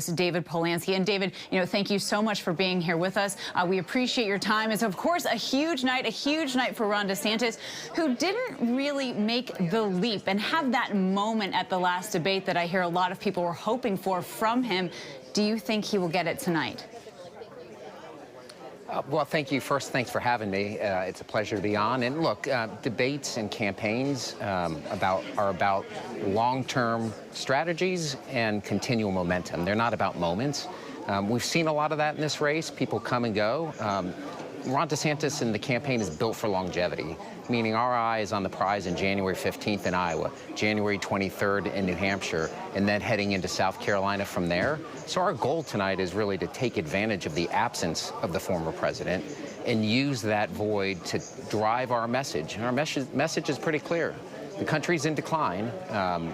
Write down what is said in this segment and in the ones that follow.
David Polyansky. And David, thank you so much for being here with us. We appreciate your time. It's, of course, a huge night for Ron DeSantis, who didn't really make the leap and have that moment at the last debate that I hear a lot of people were hoping for from him. Do you think he will get it tonight? Well, thank you. First, thanks for having me. It's a pleasure to be on. And look, debates and campaigns are about long-term strategies and continual momentum. They're not about moments. We've seen a lot of that in this race. People come and go. Ron DeSantis and the campaign is built for longevity, meaning our eye is on the prize in January 15th in Iowa, January 23rd in New Hampshire, and then heading into South Carolina from there. So our goal tonight is really to take advantage of the absence of the former president and use that void to drive our message. And our message is pretty clear. The country's in decline.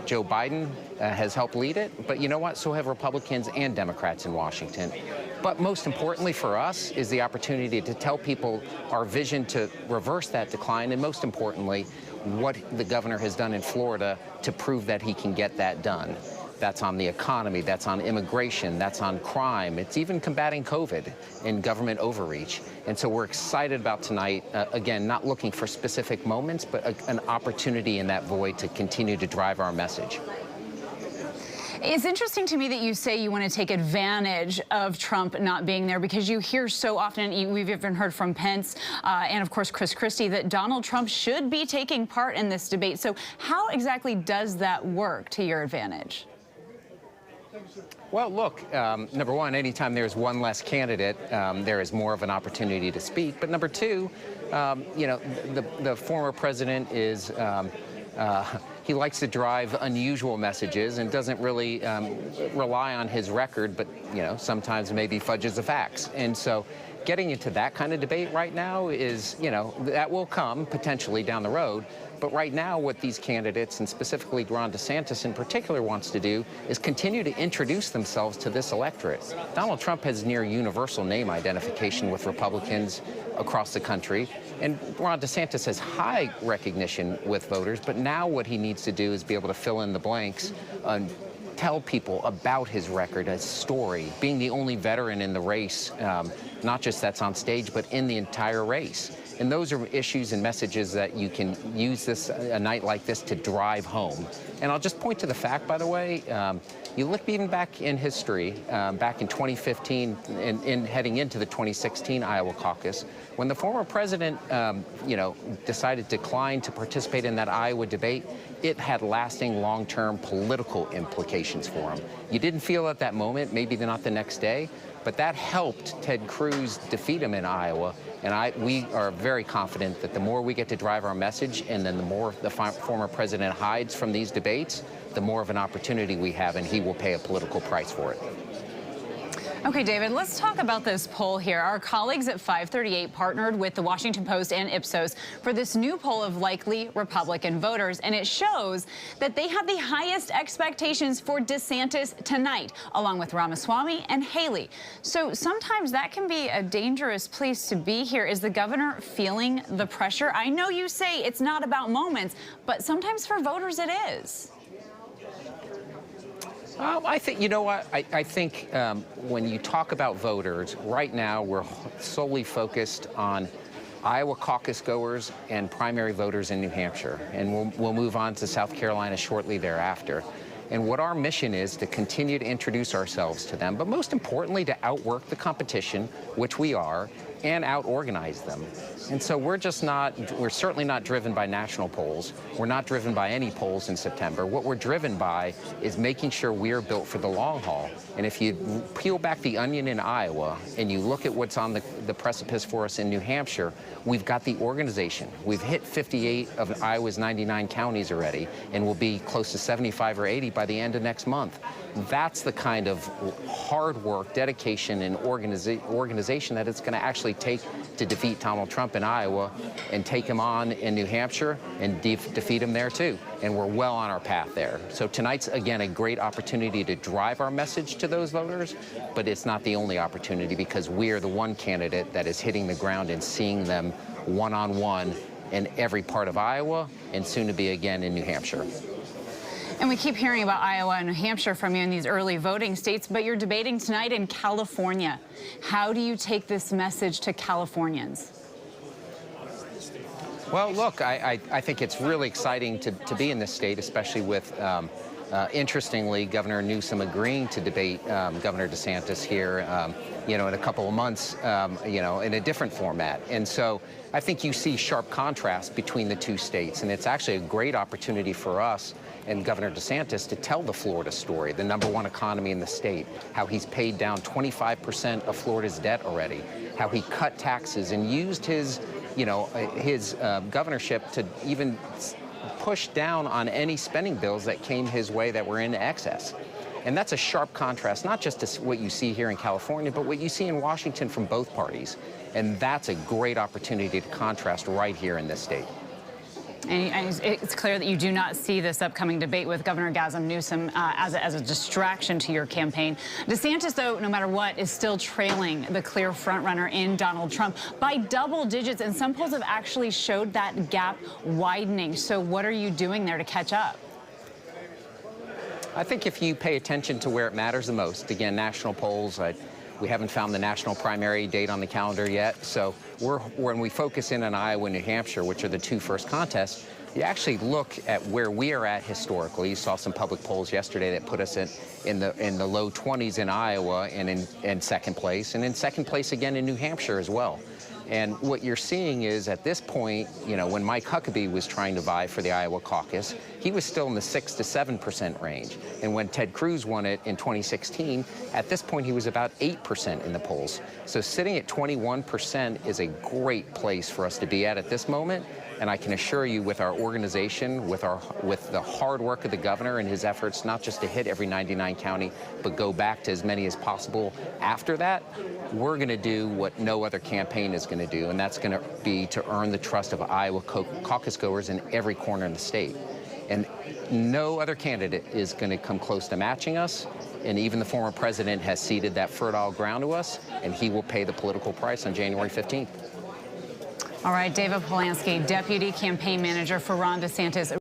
Joe Biden has helped lead it, but you know what? So have Republicans and Democrats in Washington. But most importantly for us is the opportunity to tell people our vision to reverse that decline, and most importantly, what the governor has done in Florida to prove that he can get that done. That's on the economy, that's on immigration, that's on crime. It's even combating COVID and government overreach. And so we're excited about tonight, again, not looking for specific moments, but an opportunity in that void to continue to drive our message. It's interesting to me that you say you want to take advantage of Trump not being there, because you hear so often, we've even heard from Pence and, of course, Chris Christie, that Donald Trump should be taking part in this debate. So how exactly does that work to your advantage? Well, look, number one, anytime there's one less candidate, there is more of an opportunity to speak. But number two, the former president is he likes to drive unusual messages and doesn't really rely on his record, but, sometimes maybe fudges the facts. And so getting into that kind of debate right now is, that will come potentially down the road. But right now, what these candidates, and specifically Ron DeSantis in particular, wants to do is continue to introduce themselves to this electorate. Donald Trump has near universal name identification with Republicans across the country, and Ron DeSantis has high recognition with voters, but now what he needs to do is be able to fill in the blanks and tell people about his record, his story, being the only veteran in the race, not just that's on stage, but in the entire race. And those are issues and messages that you can use a night like this to drive home. And I'll just point to the fact, by the way, you look even back in history, back in 2015, heading into the 2016 Iowa caucus, when the former president, decided to decline to participate in that Iowa debate, it had lasting long-term political implications for him. You didn't feel at that moment, maybe not the next day, but that helped Ted Cruz defeat him in Iowa. And we are very confident that the more we get to drive our message, and then the more the former president hides from these debates, the more of an opportunity we have, and he will pay a political price for it. Okay, David, let's talk about this poll here. Our colleagues at 538 partnered with the Washington Post and Ipsos for this new poll of likely Republican voters, and it shows that they have the highest expectations for DeSantis tonight, along with Ramaswamy and Haley. So sometimes that can be a dangerous place to be here. Is the governor feeling the pressure? I know you say it's not about moments, but sometimes for voters it is. I think, you know what, I think when you talk about voters, right now we're solely focused on Iowa caucus goers and primary voters in New Hampshire. And we'll move on to South Carolina shortly thereafter. And what our mission is to continue to introduce ourselves to them, but most importantly to outwork the competition, which we are, and out-organize them. And so we're certainly not driven by national polls. We're not driven by any polls in September. What we're driven by is making sure we are built for the long haul. And if you peel back the onion in Iowa and you look at what's on the precipice for us in New Hampshire, we've got the organization. We've hit 58 of Iowa's 99 counties already, and we'll be close to 75 or 80 by the end of next month. That's the kind of hard work, dedication, and organization that it's going to actually take to defeat Donald Trump in Iowa and take him on in New Hampshire and defeat him there too. And we're well on our path there. So tonight's, again, a great opportunity to drive our message to those voters, but it's not the only opportunity, because we are the one candidate that is hitting the ground and seeing them one-on-one in every part of Iowa and soon to be again in New Hampshire. And we keep hearing about Iowa and New Hampshire from you in these early voting states, but you're debating tonight in California. How do you take this message to Californians? Well, look, I think it's really exciting to be in this state, especially with, interestingly, Governor Newsom agreeing to debate Governor DeSantis here, in a couple of months, in a different format. And so I think you see sharp contrast between the two states, and it's actually a great opportunity for us and Governor DeSantis to tell the Florida story, the #1 economy in the state, how he's paid down 25% of Florida's debt already, how he cut taxes and used his governorship to even push down on any spending bills that came his way that were in excess. And that's a sharp contrast, not just to what you see here in California, but what you see in Washington from both parties. And that's a great opportunity to contrast right here in this state. And it's clear that you do not see this upcoming debate with Governor Gavin Newsom as a distraction to your campaign. DeSantis, though, no matter what, is still trailing the clear frontrunner in Donald Trump by double digits, and some polls have actually showed that gap widening. So what are you doing there to catch up? I think if you pay attention to where it matters the most, again, national polls, we haven't found the national primary date on the calendar yet. So when we focus in on Iowa and New Hampshire, which are the two first contests, you actually look at where we are at historically. You saw some public polls yesterday that put us in the low 20s in Iowa and in second place, and in second place again in New Hampshire as well. And what you're seeing is at this point, when Mike Huckabee was trying to vie for the Iowa caucus, he was still in the 6 to 7% range. And when Ted Cruz won it in 2016, at this point he was about 8% in the polls. So sitting at 21% is a great place for us to be at this moment. And I can assure you, with our organization, with the hard work of the governor and his efforts, not just to hit every 99 county, but go back to as many as possible after that, we're going to do what no other campaign is going to do, and that's going to be to earn the trust of Iowa caucus goers in every corner in the state. And no other candidate is going to come close to matching us. And even the former president has ceded that fertile ground to us, and he will pay the political price on January 15th. All right, David Polyansky, Deputy Campaign Manager for Ron DeSantis.